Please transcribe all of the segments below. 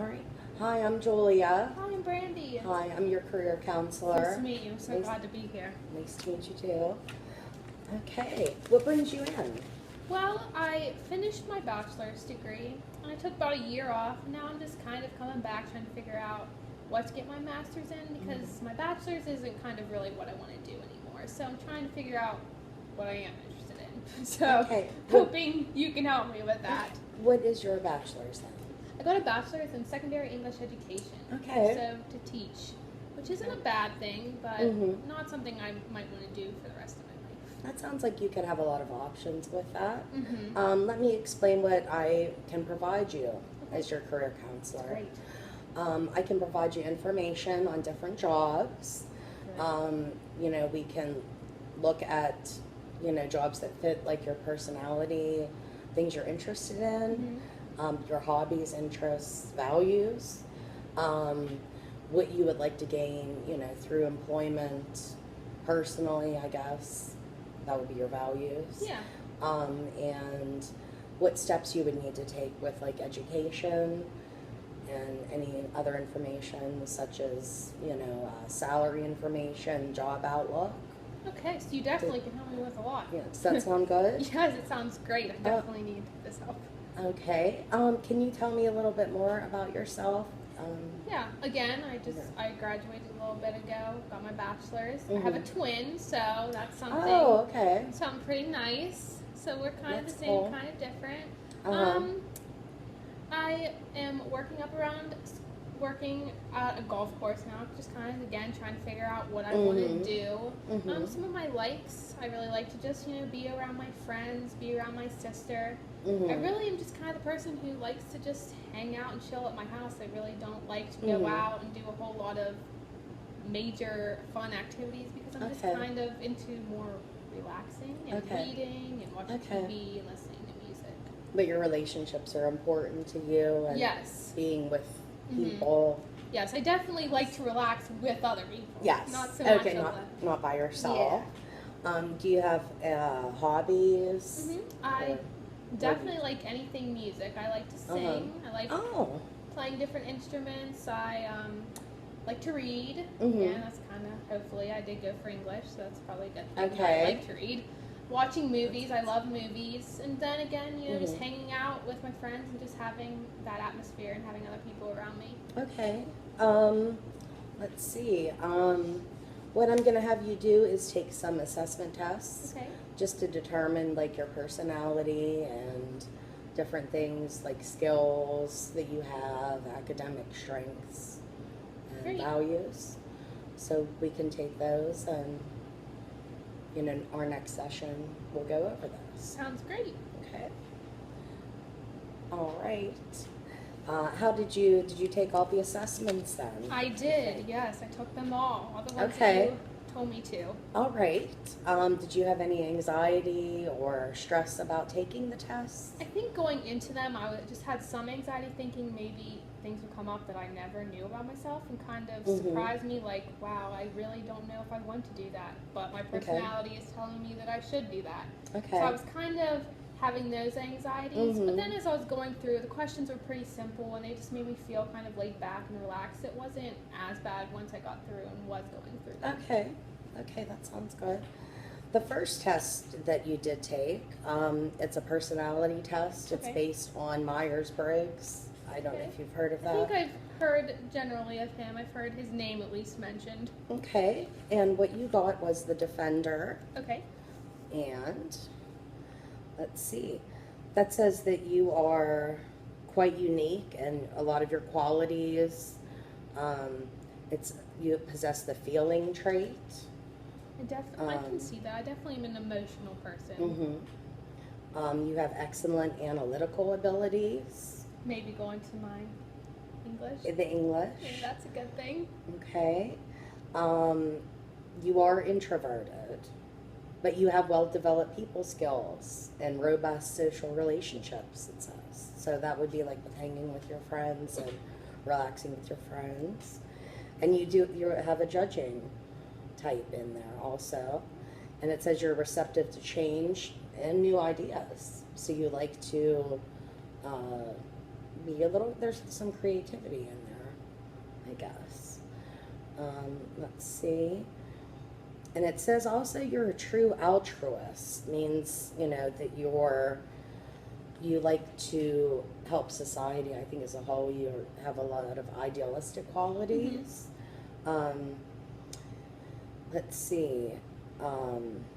All right. Hi, I'm Julia. Hi, I'm Brandy. Hi, I'm your career counselor. Nice to meet you. I'm so Nice, glad to be here. nice to meet you too. Okay, what brings you in? Well, I finished my bachelor's degree and I took about a year off. Now I'm just kind of coming back trying to figure out what to get my master's in because my bachelor's isn't kind of really what I want to do anymore. So I'm trying to figure out what I am interested in. So Okay. hoping you can help me with that. What is your bachelor's then? I got a bachelor's in secondary English education. Okay. So to teach, which isn't a bad thing, but Mhm. not something I might want to do for the rest of my life. That sounds like you could have a lot of options with that. Mm-hmm. Let me explain what I can provide you as your career counselor. Great. I can provide you information on different jobs. Good. We can look at, jobs that fit like your personality, things you're interested in, your hobbies, interests, values, what you would like to gain, through employment, personally, I guess. That would be your values. Yeah. And what steps you would need to take with like education and any other information such as, salary information, job outlook. Okay, so you definitely can help me with a lot. Yeah, does that sound good? Yes, it sounds great. I definitely need this help. Okay. Can you tell me a little bit more about yourself? Yeah, again, I graduated a little bit ago, got my bachelor's. I have a twin, so that's something. Oh, okay. Something pretty nice. So we're kind of That's the same, cool. kind of different. Uh-huh. I am working at a golf course now, just kind of again trying to figure out what I want to do. Some of my likes, I really like to just be around my friends, be around my sister. I really am just kind of the person who likes to just hang out and chill at my house. I really don't like to go out and do a whole lot of major fun activities because I'm just kind of into more relaxing and reading and watching TV and listening to music. But your relationships are important to you, and Yes. being with people. Yes, I definitely like to relax with other people. Yes. Not so much Okay, of not by yourself. Do you have hobbies? I definitely like anything music. I like to sing. I like playing different instruments. I like to read. Yeah, that's kind of, hopefully, I did go for English, so that's probably a good thing. Okay. I like to read. Watching movies, I love movies. And then again, just hanging out with my friends and just having that atmosphere and having other people around me. Okay. Let's see. What I'm going to have you do is take some assessment tests. Okay. Just to determine like your personality and different things like skills that you have, academic strengths and Great. values. So we can take those and our next session we'll go over those. Sounds great. Okay. All right. How did you take all the assessments then? I did, yes. I took them all the ones that Okay. you told me to. All right. Did you have any anxiety or stress about taking the tests? I think going into them, just had some anxiety thinking maybe things would come up that I never knew about myself and kind of surprised me like, wow, I really don't know if I want to do that. But my personality is telling me that I should do that. Okay. So I was kind of having those anxieties. But then as I was going through, the questions were pretty simple and they just made me feel kind of laid back and relaxed. It wasn't as bad once I got through and was going through them. Okay, that sounds good. The first test that you did take, it's a personality test. It's based on Myers-Briggs. I don't know if you've heard of that. I think I've heard generally of him. I've heard his name at least mentioned. Okay, and what you got was the Defender. Okay. And let's see, that says that you are quite unique and a lot of your qualities, you possess the feeling trait. I can see that. I definitely am an emotional person. You have excellent analytical abilities. Maybe going to my English. The English. Maybe that's a good thing. Okay. You are introverted, but you have well-developed people skills and robust social relationships, it says. So that would be like with hanging with your friends and relaxing with your friends. And you have a judging type in there also. And it says you're receptive to change and new ideas. So you like to be a little, there's some creativity in there, I guess. Let's see. And it says also you're a true altruist, means, you know, that you like to help society, I think, as a whole. You have a lot of idealistic qualities. Let's see.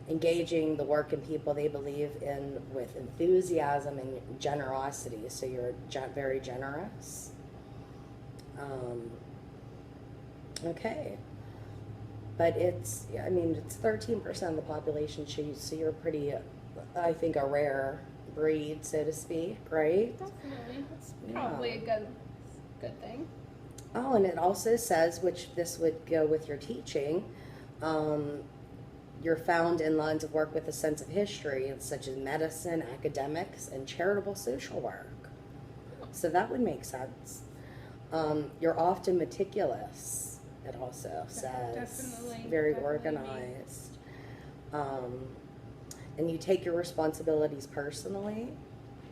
Engaging the work and people they believe in with enthusiasm and generosity. So you're very generous. Okay. But it's, I mean, it's 13% of the population, so you're pretty, I think, a rare breed, so to speak, right? Definitely. That's probably a good thing. Oh, and it also says, which this would go with your teaching, you're found in lines of work with a sense of history, such as medicine, academics, and charitable social work. So that would make sense. You're often meticulous, it also says. Definitely. Very definitely organized. And you take your responsibilities personally.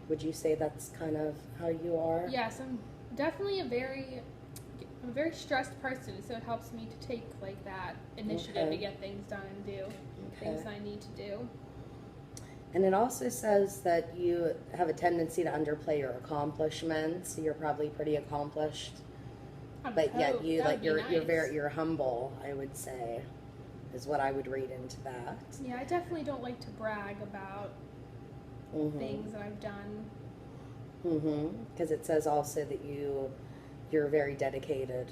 Would you say that's kind of how you are? Yes, I'm definitely a very stressed person, so it helps me to take like that initiative to get things done and do things I need to do. And it also says that you have a tendency to underplay your accomplishments. You're probably pretty accomplished, but yet you're humble, I would say, is what I would read into that. Yeah, I definitely don't like to brag about things that I've done. Because it says also that you're very dedicated,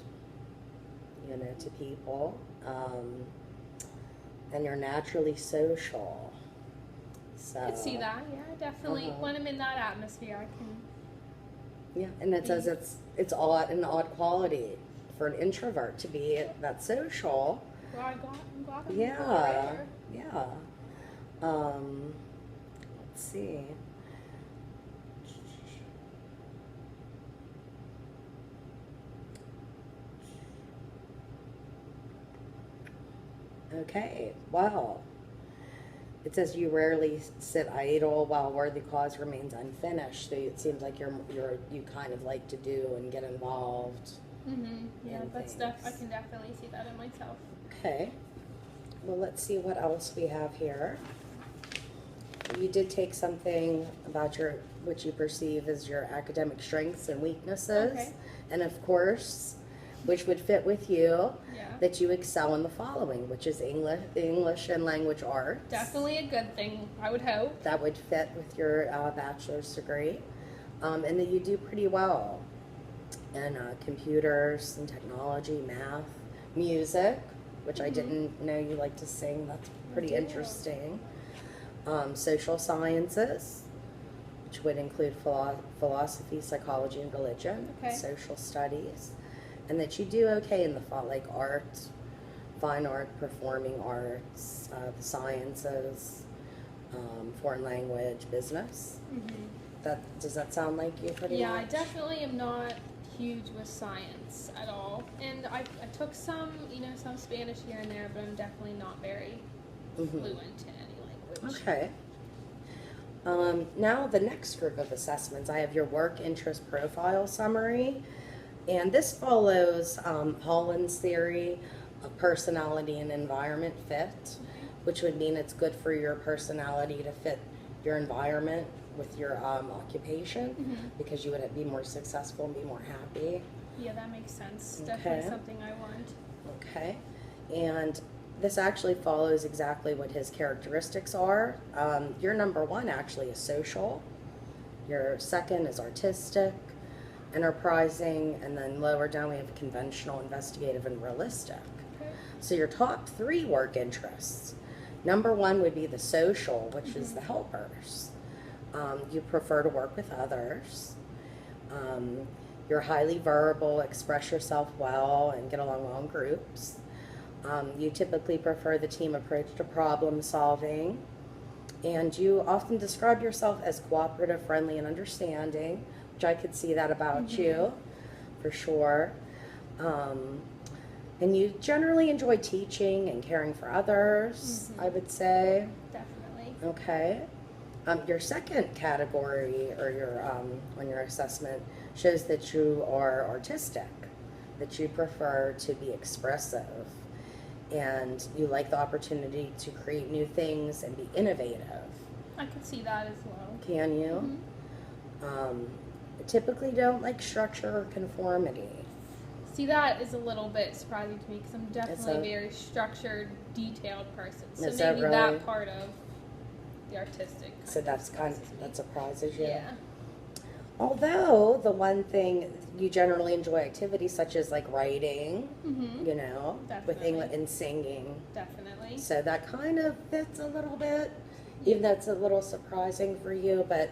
you know, to people, and you're naturally social. So I could see that. Yeah, definitely. When I'm in that atmosphere, I can. Yeah, and it says it's an odd quality for an introvert to be that social. Well, I'm glad I'm Yeah. Let's see. Okay, wow. It says you rarely sit idle while worthy cause remains unfinished. So it seems like you kind of like to do and get involved. Yeah, I can definitely see that in myself. Okay. Well, let's see what else we have here. You did take something about what you perceive as your academic strengths and weaknesses. Okay. And of course, which would fit with you, Yeah. that you excel in the following, which is English and language arts. Definitely a good thing, I would hope. That would fit with your bachelor's degree. And that you do pretty well in computers and technology, math, music, which I didn't know you like to sing. That's pretty interesting. Social sciences, which would include philosophy, psychology, and religion. Okay. Social studies. And that you do okay in the like art, fine art, performing arts, the sciences, foreign language, business. Does that sound like you pretty much? Yeah, I definitely am not huge with science at all. And I took some Spanish here and there, but I'm definitely not very fluent in any language. Okay. Now the next group of assessments, I have your work interest profile summary. And this follows Holland's theory of personality and environment fit, which would mean it's good for your personality to fit your environment with your occupation, because you would be more successful and be more happy. Yeah, that makes sense. Definitely something I want. Okay. And this actually follows exactly what his characteristics are. Your number one actually is social. Your second is artistic, enterprising, and then lower down we have conventional, investigative, and realistic. Okay. So your top three work interests. Number one would be the social, which is the helpers. You prefer to work with others. You're highly verbal, express yourself well, and get along well in groups. You typically prefer the team approach to problem solving. And you often describe yourself as cooperative, friendly, and understanding, which I could see that about you, for sure. And you generally enjoy teaching and caring for others, I would say. Definitely. Okay. Your second category, or your on your assessment, shows that you are artistic, that you prefer to be expressive, and you like the opportunity to create new things and be innovative. I could see that as well. Can you? Typically don't like structure or conformity. See, that is a little bit surprising to me because I'm definitely a- a very structured, detailed person. So Is that maybe really? that part of the artistic. So that surprises you. Yeah. Although the one thing you generally enjoy activities such as like writing, you know, with Definitely. English and singing. Definitely. So that kind of fits a little bit, even though it's a little surprising for you, but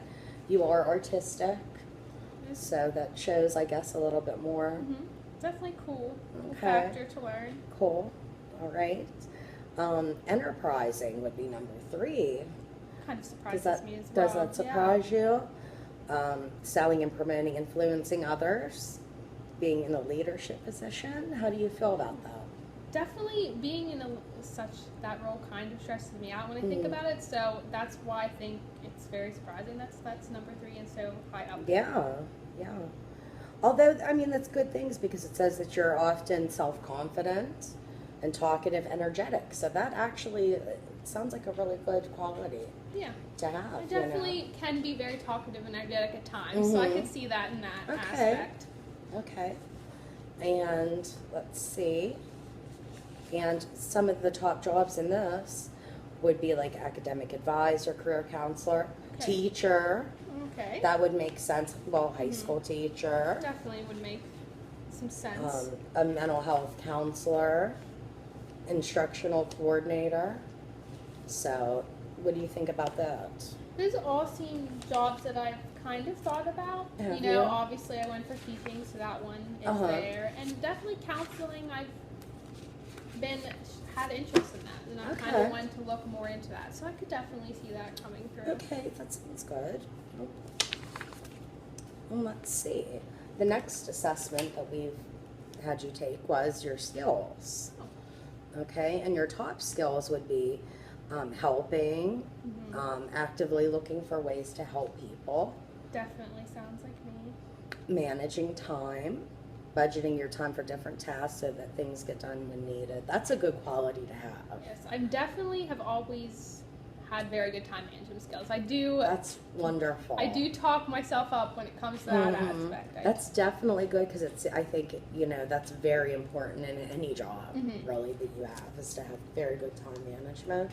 you are artistic. So that shows, I guess, a little bit more. Definitely cool. Cool Okay. factor to learn. Cool. All right. Enterprising would be number 3. Kind of surprises Does that, me as well. does that surprise you? Selling and promoting, influencing others, being in a leadership position. How do you feel about that? Definitely being in that role kind of stresses me out when I think about it. So that's why I think it's very surprising. That's number 3 and so high up. Yeah, yeah. Although, I mean, that's good things because it says that you're often self-confident and talkative, energetic. So that actually sounds like a really good quality Yeah. to have. I you know? definitely can be very talkative and energetic at times, so I could see that in that aspect. Okay. And let's see. And some of the top jobs in this would be like academic advisor, career counselor, Okay. teacher. Okay. That would make sense. Well, high school teacher. Definitely would make some sense. A mental health counselor, instructional coordinator. So, what do you think about that? These all seem jobs that I've kind of thought about. Have You know, you? obviously I went for teaching, so that one is Uh-huh. there. And definitely counseling, I've had interest in that. And I kind Okay. of wanted to look more into that. So I could definitely see that coming through. Okay, that sounds good. Well, let's see. The next assessment that we've had you take was your skills. Okay, and your top skills would be helping, actively looking for ways to help people, Definitely sounds like me. managing time, budgeting your time for different tasks so that things get done when needed. That's a good quality to have. Yes, I definitely have always had very good time management skills. I do That's wonderful. talk myself up when it comes to that aspect. That's definitely good because I think, you know, that's very important in any job, really, that you have, is to have very good time management.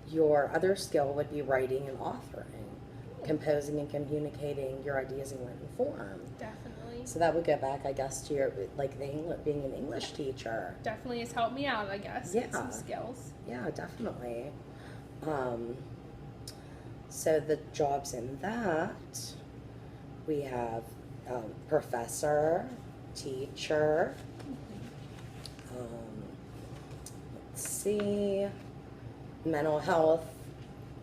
Your other skill would be writing and authoring, composing and communicating your ideas in written form. Definitely. So that would go back, I guess, to your, like, being an English teacher. Definitely has helped me out, I guess, with some Yeah. skills. Yeah, definitely. So the jobs in that, we have professor, teacher, let's see, mental health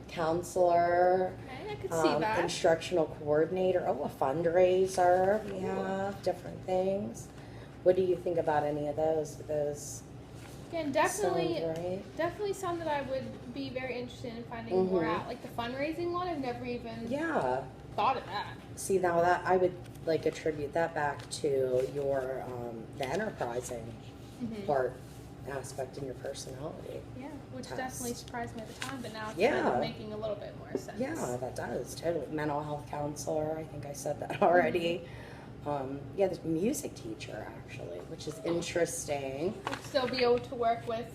counselor, Okay, I could see that. instructional coordinator, a fundraiser, we have different things. What do you think about any of those? Do those Again, definitely, sound right? definitely some that I would be very interested in finding more out. Like the fundraising one, I've never even Yeah. thought of that. See, now that I would like attribute that back to your the enterprising part aspect in your personality. Yeah, which Test. definitely surprised me at the time, but now it's kind Yeah. of making a little bit more sense. Yeah, that does totally. Mental health counselor. I think I said that already. Yeah, the music teacher actually, which is interesting. I'd still be able to work with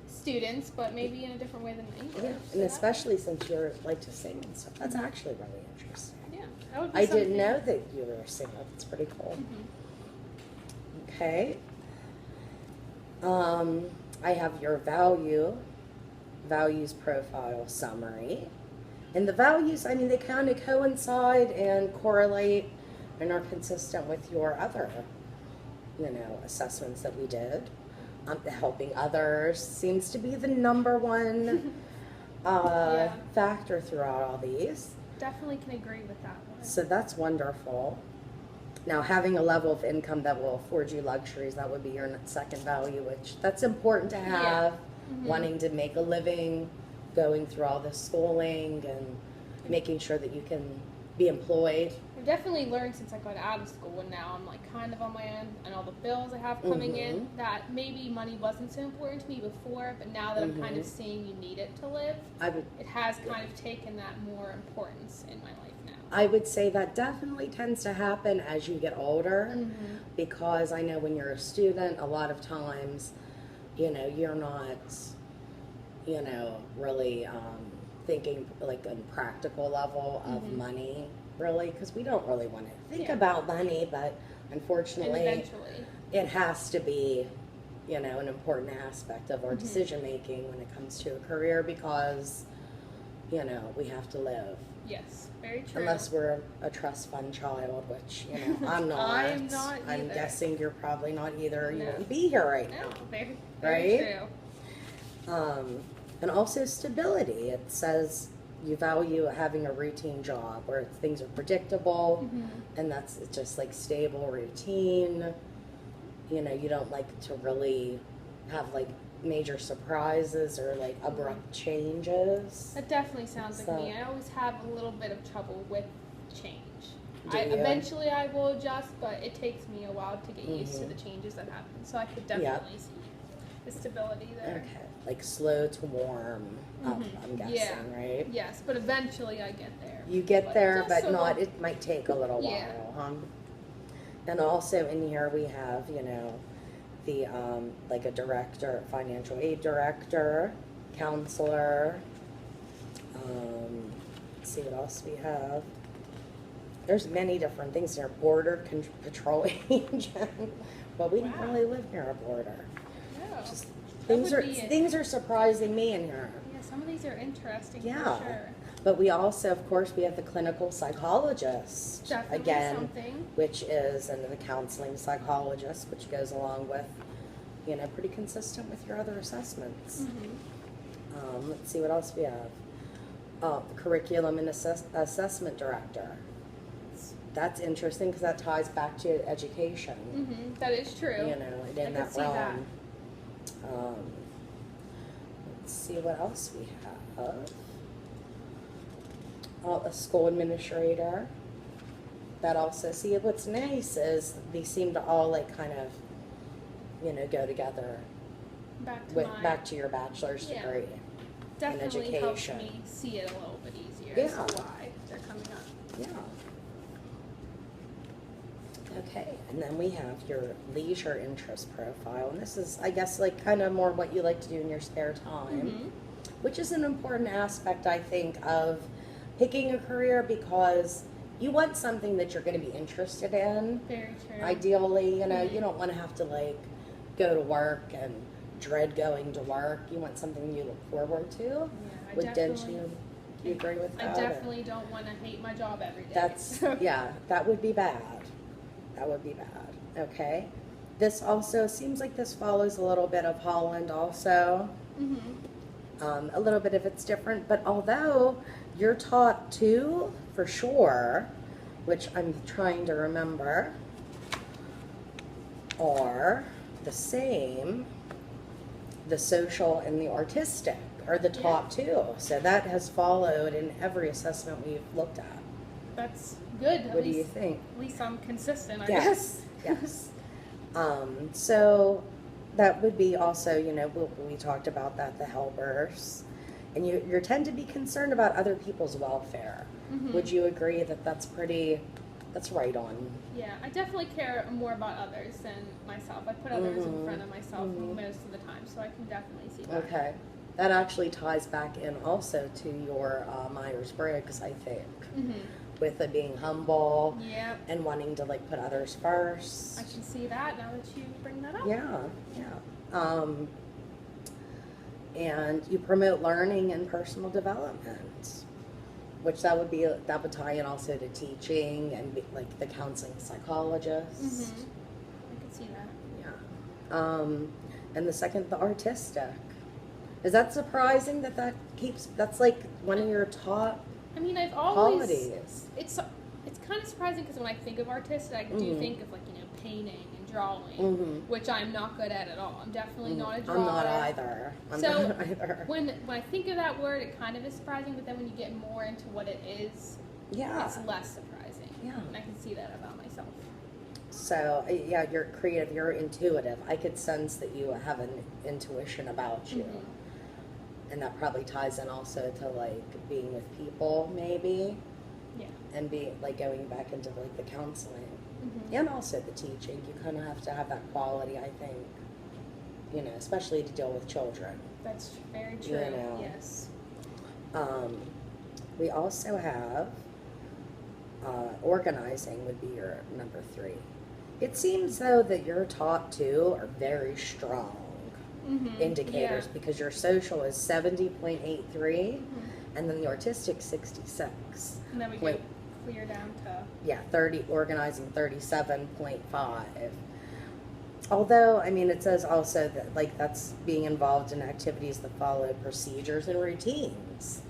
students, but maybe in a different way than English. Yeah, So and that- especially since you like to sing and stuff. That's actually really interesting. Yeah, that would be I something. didn't know that you were a singer. That's pretty cool. Okay. I have your values profile summary. And the values, I mean, they kind of coincide and correlate and are consistent with your other, you know, assessments that we did. Helping others seems to be the number one Yeah. factor throughout all these. Definitely can agree with that one. So that's wonderful. Now, having a level of income that will afford you luxuries, that would be your second value, which that's important to have. Wanting to make a living, going through all this schooling and making sure that you can be employed. I've definitely learned since I got out of school, and now I'm like kind of on my own, and all the bills I have coming in, that maybe money wasn't so important to me before, but now that I'm kind of seeing you need it to live, it has kind of taken that more importance in my life now. I would say that definitely tends to happen as you get older, because I know when you're a student, a lot of times, you know, you're not, you know, really thinking like on practical level of money, really, because we don't really want to think about money, but unfortunately, eventually, it has to be, you know, an important aspect of our decision making when it comes to a career, because, you know, we have to live. Yes, very true. Unless we're a trust fund child, which, you know, I'm not. I'm not either. I'm guessing you're probably not either. You No. wouldn't be here right now. No, very Right? true. And also stability. It says you value having a routine job where things are predictable, and that's just like stable routine. You know, you don't like to really have like major surprises or like abrupt changes. That definitely sounds like So- me. I always have a little bit of trouble with change. Do you? Eventually I will adjust, but it takes me a while to get used to the changes that happen. So I could definitely see the stability there. Okay, like slow to warm up, I'm guessing, Yeah. right? Yes, but eventually I get there. You get there, just but so- not, it might take a little Yeah. while, huh? And also in here we have, you know, the, like a director, financial aid director, counselor, let's see what else we have. There's many different things here. Border patrol agent. Well, we don't Wow. really live near a border. No. Just That would be things are surprising me in here. Yeah, some of these are interesting Yeah. for sure. But we also, of course, we have the clinical psychologist Definitely again, something. which is, and the counseling psychologist, which goes along with, you know, pretty consistent with your other assessments. Let's see what else we have. The curriculum and assessment director. That's interesting because that ties back to education. That is true. You know, and in I that could see realm. that. Let's see what else we have. A school administrator. That also, see, what's nice is they seem to all like kind of, you know, go together back to your bachelor's Yeah. degree. Definitely helps education. me see it a little bit easier as to Yeah. why they're coming up. Yeah. Okay, and then we have your leisure interest profile, and this is, I guess, like kind of more what you like to do in your spare time, which is an important aspect, I think, of picking a career, because you want something that you're going to be interested in. Very true. Ideally, you know, you don't want to have to like go to work and dread going to work. You want something you look forward to. Yeah, I Don't definitely. you agree with I that? or- definitely don't want to hate my job every day. That's, yeah, that would be bad. That would be bad. Okay. This also seems like this follows a little bit of Holland also. A little bit of it's different, but although you're taught two for sure, which I'm trying to remember, are the same, the social and the artistic are the top two. So that has followed in every assessment we've looked at. That's good. What do you think? At least I'm consistent, I guess. Yes, yes. So that would be also, you know, we talked about that, the helpers. And you tend to be concerned about other people's welfare. Would you agree that that's right on? Yeah, I definitely care more about others than myself. I put others in front of myself most of the time, so I can definitely see that. Okay. That actually ties back in also to your Myers-Briggs, I think, with it being humble Yep. and wanting to like put others first. I can see that now that you bring that up. Yeah, yeah. And you promote learning and personal development, which that would tie in also to teaching and like the counseling psychologist. I can see that. Yeah. And the second, the artistic. Is that surprising that's like one of your top I mean, I've always qualities? it's kind of surprising because when I think of artists, I do think of like painting and drawing, which I'm not good at all. I'm definitely not a drawer. I'm not either. I'm So not either. when I think of that word, it kind of is surprising. But then when you get more into what it is, Yeah. it's less surprising. Yeah. And I can see that about myself. So, yeah, you're creative, you're intuitive. I could sense that you have an intuition about you. Mm-hmm. And that probably ties in also to like being with people, maybe, Yeah. and be like going back into like the counseling Mm-hmm. and also the teaching. You kind of have to have that quality, I think, especially to deal with children. That's very true. Yes. We also have organizing would be your number 3. It seems though that your top 2 are very strong Mm-hmm. indicators because your social is 70.83 Mm-hmm. and then the artistic 66. And then we Wait. go clear down to. Yeah, 30 organizing 37.5. Although, I mean, it says also that like that's being involved in activities that follow procedures and routines.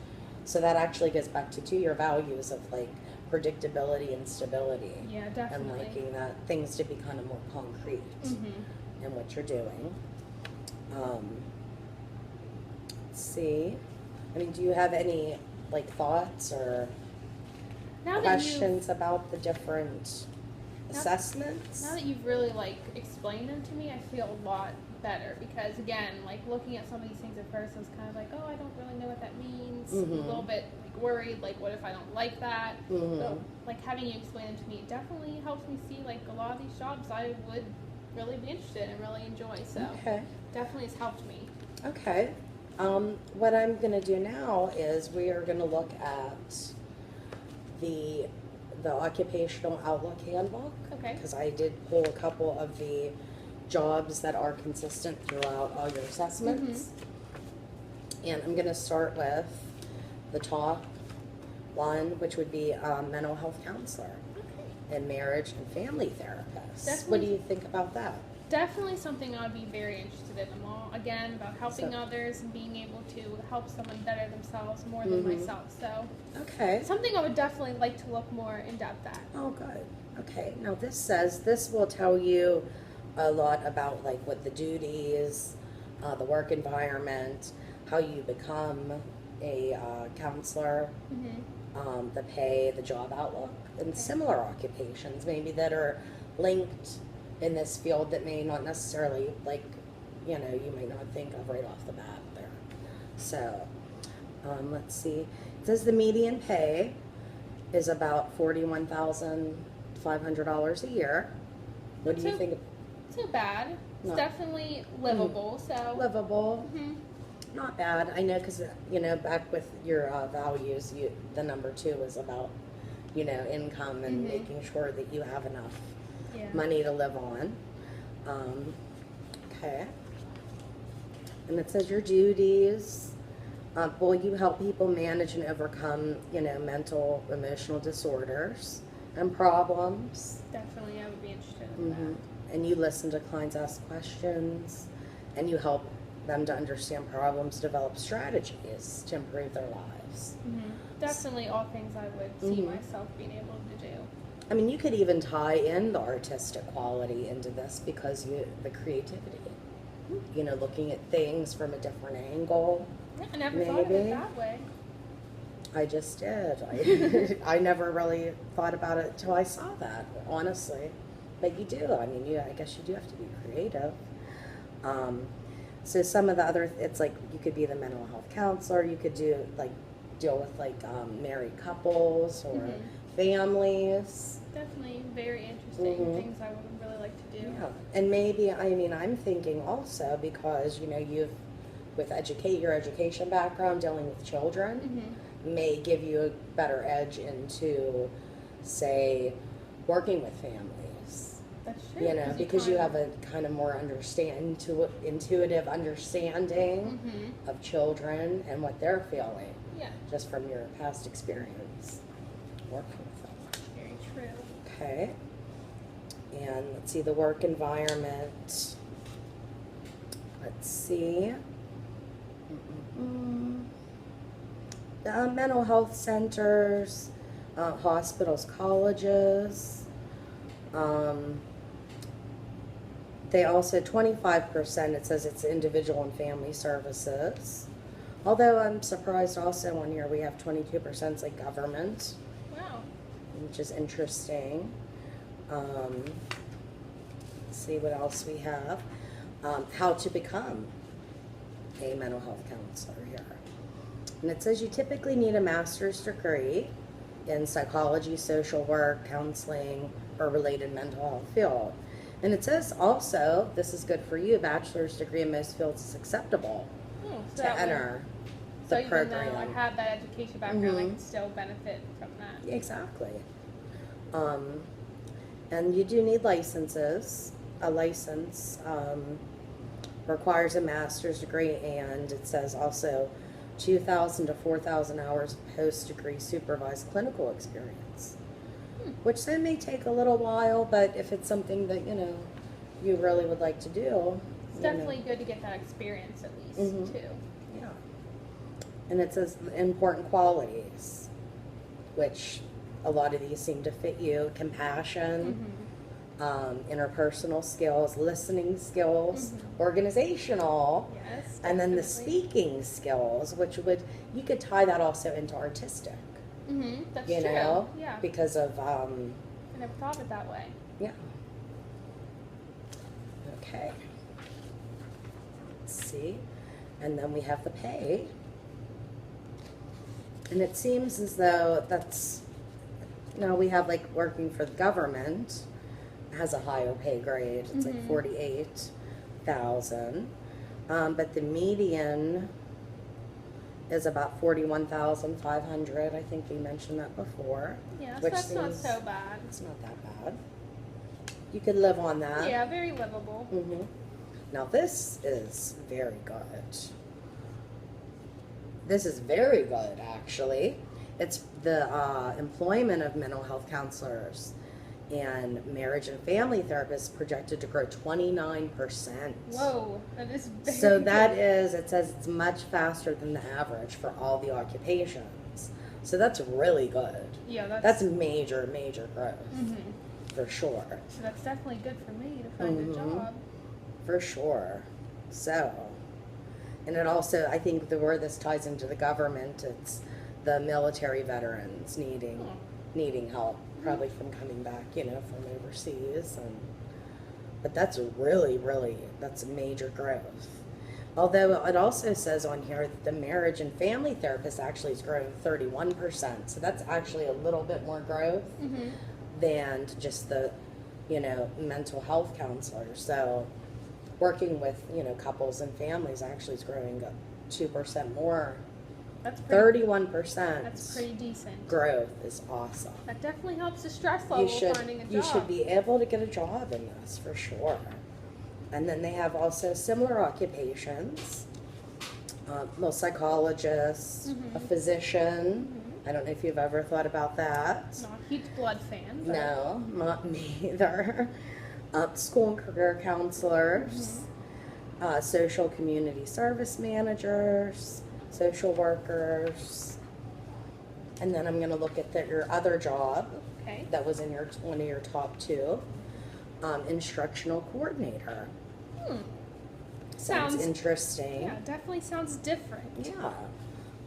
So that actually gets back to your values of like predictability and stability. Yeah, And definitely. liking that things to be kind of more concrete Mm-hmm. in what you're doing. Let's see. I mean, do you have any like thoughts or Now that questions about the different Now- assessments? Now that you've really like explained them to me, I feel a lot better because again, like looking at some of these things at first, I was kind of like, oh, I don't really know what that means. Mhm. A little bit like worried, like what if I don't like that? Mhm. So like having you explain them to me, it definitely helps me see like a lot of these jobs I would really be interested in and really enjoy. So Okay. definitely has helped me. Okay. What I'm going to do now is we are going to look at the occupational outlook handbook. Okay. Because I did pull a couple of the jobs that are consistent throughout all your assessments. And I'm going to start with the top one, which would be mental health counselor Okay. and marriage and family therapist. What Definitely. do you think about that? Definitely something I'd be very interested in. I'm all again about helping So- others and being able to help someone better themselves more than Mhm. myself. So Okay. something I would definitely like to look more in depth at. Oh, good. Okay. Now this says this will tell you a lot about like what the duties, the work environment, how you become a counselor, the pay, the job outlook, and Okay. similar occupations maybe that are linked in this field that may not necessarily like you might not think of right off the bat there. So let's see. It says the median pay is about $41,500 a year. What do you So- think? Too bad. It's No. definitely livable. So. Livable, Mhm. not bad. I know because back with your values, the number 2 is about income and Mhm. making sure that you have enough Yeah. money to live on. Okay. And it says your duties. Will you help people manage and overcome, mental, emotional disorders and problems? Definitely, I would be interested in Mhm. And you listen to clients ask questions, and you help them to understand problems, develop strategies to improve their lives. that. Definitely, all things I would see Mhm. myself being able to do. I mean, you could even tie in the artistic quality into this because the creativity, looking at things from a different angle. Yeah, I never thought of it Maybe. that way. I just did. I never really thought about it until I saw that, honestly. But you do. I mean, I guess you do have to be creative. So some of the other, it's like you could be the mental health counselor. You could deal with married couples or Mhm. families. Definitely very interesting Mhm. things I would really like to do. Yeah, and maybe I'm thinking also because you've with your education background dealing with children Mhm. may give you a better edge into, say, working with families. That's true. Because you have a kind of more intuitive understanding Mhm. of children and what they're feeling Yeah, just from your past experience working with them. very true. Okay. And let's see the work environment. Let's see. Mental health centers, hospitals, colleges. They also 25%. It says it's individual and family services. Although I'm surprised also on here we have 22% like government. Wow. which is interesting. Let's see what else we have. How to become a mental health counselor here. And it says you typically need a master's degree in psychology, social work, counseling, or related mental health field. And it says also, this is good for you, a bachelor's degree in most fields is acceptable So to enter the even program. though I have that education background, I can still benefit from that. Exactly. And you do need licenses. A license requires a master's degree, and it says also 2,000 to 4,000 hours of post-degree supervised clinical experience, which then may take a little while, but if it's something that, you really would like to do. It's definitely good to get that experience at least, too. Yeah. And it says important qualities, which a lot of these seem to fit you. Compassion, interpersonal skills, listening skills, organizational, Yes, and then the definitely. speaking skills, which you could tie that also into artistic, That's you true. know, Yeah. because of, I never thought of it that way. yeah. Okay. Let's see. And then we have the pay. And it seems as though we have like working for the government has a higher pay grade. It's like 48,000. But the median is about 41,500. I think we mentioned that before. Yeah, so Which that's not seems- so bad. It's not that bad. You could live on that. Yeah, very livable. Now this is very good. This is very good, actually. It's the employment of mental health counselors and marriage and family therapists projected to grow 29%. Whoa, that is very So good. it says it's much faster than the average for all the occupations. So that's really good. Yeah, That's major, major growth, for sure. So that's definitely good for me to find a job. For sure. So, and it also, I think where this ties into the government, it's the military veterans needing help, probably from coming back, from overseas. But that's that's major growth. Although it also says on here that the marriage and family therapist actually is growing 31%. So that's actually a little bit more growth than just the, mental health counselor. So working with, couples and families actually is growing 2% more. That's pretty, 31% that's pretty decent. growth is awesome. That definitely helps the stress level finding a job. You should be able to get a job in this for sure. And then they have also similar occupations. Psychologists, a physician. I don't know if you've ever thought about that. Not a huge blood fan. But No, not me either. School and career counselors, social community service managers, social workers. And then I'm going to look at your other job Okay. that was in one of your top two, instructional coordinator. Sounds interesting. Yeah, definitely sounds different. Yeah.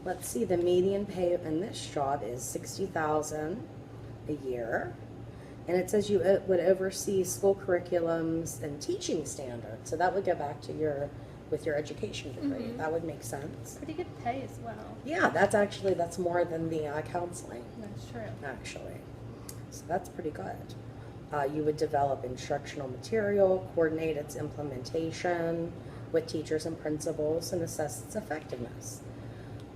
Let's see. The median pay in this job is $60,000 a year, and it says you would oversee school curriculums and teaching standards. So that would go back to your education degree. That would make sense. Pretty good pay as well. Yeah, that's more than the counseling, That's true. actually. So that's pretty good. You would develop instructional material, coordinate its implementation with teachers and principals, and assess its effectiveness.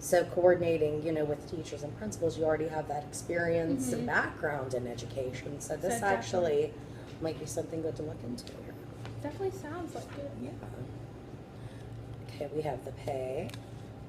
So coordinating, with teachers and principals, you already have that experience and background in education. So this definitely- actually might be something good to look into here. Definitely sounds like it. Yeah. Okay, we have the pay.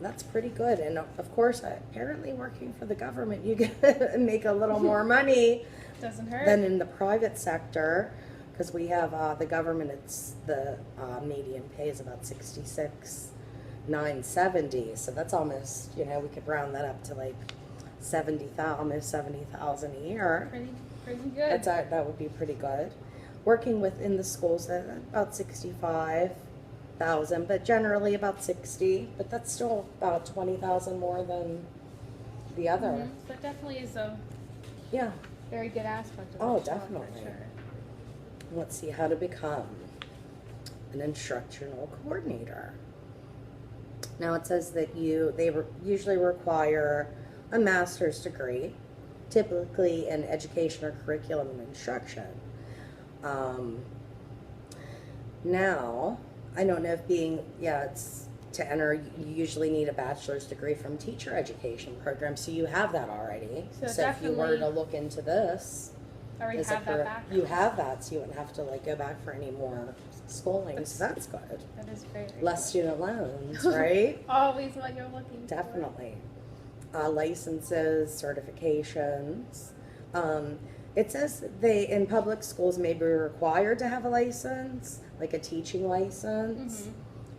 That's pretty good. And of course, apparently working for the government, you get make a little more money Doesn't hurt. than in the private sector, because we have the government. It's the median pay is about 66,970. So that's almost, we could round that up to like 70,000, almost 70,000 a year. Pretty good. That would be pretty good. Working within the schools, about 65,000, but generally about 60. But that's still about 20,000 more than the other. That definitely is a Yeah. very good aspect of Oh, the job, definitely. for sure. Let's see how to become an instructional coordinator. Now it says that usually require a master's degree, typically in education or curriculum and instruction. Now, I don't know if it's to enter, you usually need a bachelor's degree from teacher education program, so you have that already. So if you were definitely- to look into this, I already as a have that career- background. you have that, so you wouldn't have to like go back for any more schooling, so that's good. That is very Less student loans, right? Always what you're looking for. Definitely. Licenses, certifications. It says they, in public schools, may be required to have a license, like a teaching license,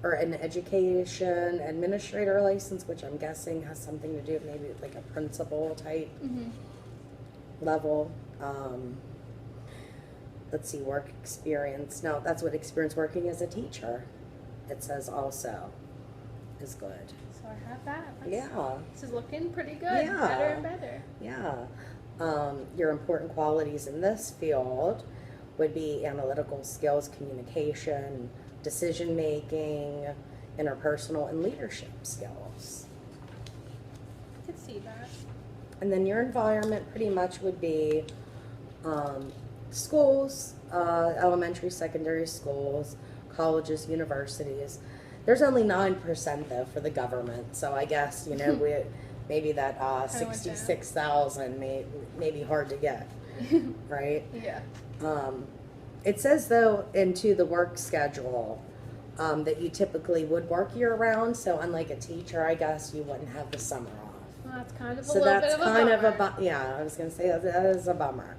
or an education administrator license, which I'm guessing has something to do with maybe like a principal type level. Let's see, work experience. No, that's what experience working as a teacher, it says also, is good. So I have that. Yeah. This is looking pretty good. Yeah. Better and better. Yeah. Your important qualities in this field would be analytical skills, communication, decision making, interpersonal, and leadership skills. I could see that. And then your environment pretty much would be schools, elementary, secondary schools, colleges, universities. There's only 9% though for the government, so I guess, maybe that went down. 66,000 may be hard to get, right? Yeah. It says though into the work schedule that you typically would work year round, so unlike a teacher, I guess you wouldn't have the summer off. Well, that's kind of a So little that's bit of kind a of a bummer. yeah, I was gonna say that is a bummer.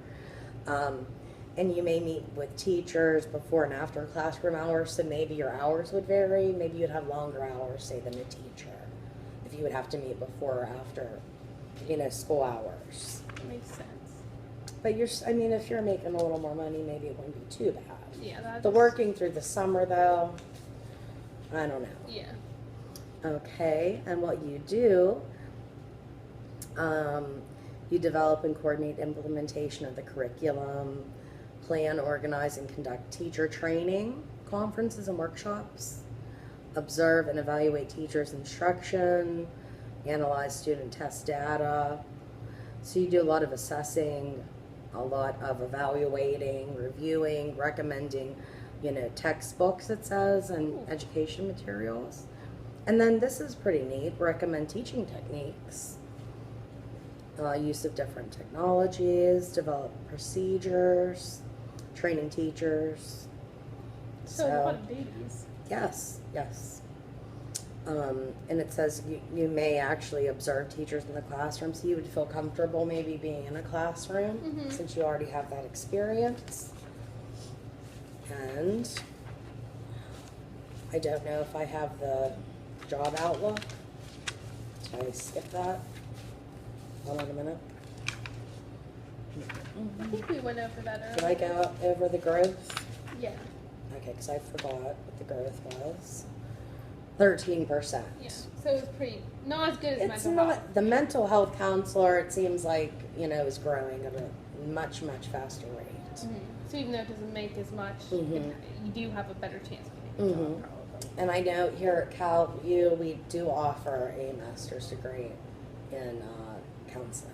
And you may meet with teachers before and after classroom hours, so maybe your hours would vary. Maybe you'd have longer hours, say, than a teacher, if you would have to meet before or after, school hours. Makes sense. But if you're making a little more money, maybe it wouldn't be too bad. Yeah. That's The working through the summer, though, I don't know. Yeah. Okay, and what you do, you develop and coordinate implementation of the curriculum, plan, organize, and conduct teacher training, conferences, and workshops, observe and evaluate teachers' instruction, analyze student test data. So you do a lot of assessing, a lot of evaluating, reviewing, recommending, textbooks, it says, and education materials. And then this is pretty neat, recommend teaching techniques, use of different technologies, develop procedures, training teachers. So a lot of duties. Yes. And it says you may actually observe teachers in the classroom, so you would feel comfortable maybe being in a classroom since you already have that experience. And I don't know if I have the job outlook. Did I skip that? Hold on a minute. I think we went over that earlier. Did I go over the growth? Yeah. Okay, because I forgot what the growth was. 13%. Yeah. So it was pretty not as good as It's mental health. not the mental health counselor. It seems like is growing at a much faster rate. So even though it doesn't make as much, you do have a better chance of getting a job, probably. And I know here at Cal U we do offer a master's degree in counseling.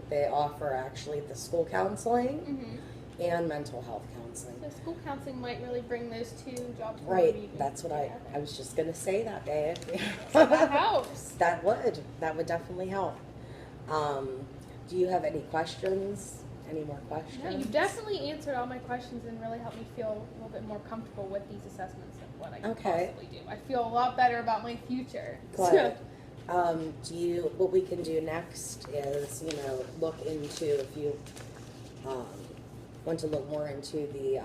They offer actually the school counseling and mental health counseling. So school counseling might really bring those two jobs Right, together. that's what I was just gonna say that, Dave. That helps. That would definitely help. Do you have any questions? Any more questions? No, you definitely answered all my questions and really helped me feel a little bit more comfortable with these assessments and what I can possibly do. I feel a lot better about my future. Good. What we can do next is, look into, if you want to look more into the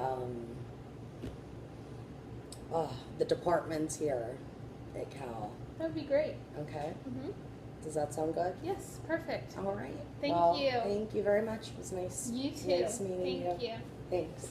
departments here at Cal. That would be great. Okay? Does that sound good? Yes, perfect. All right. Thank Well, you. Thank you very much. It was nice. You too. Nice meeting you. Thank you. Thanks.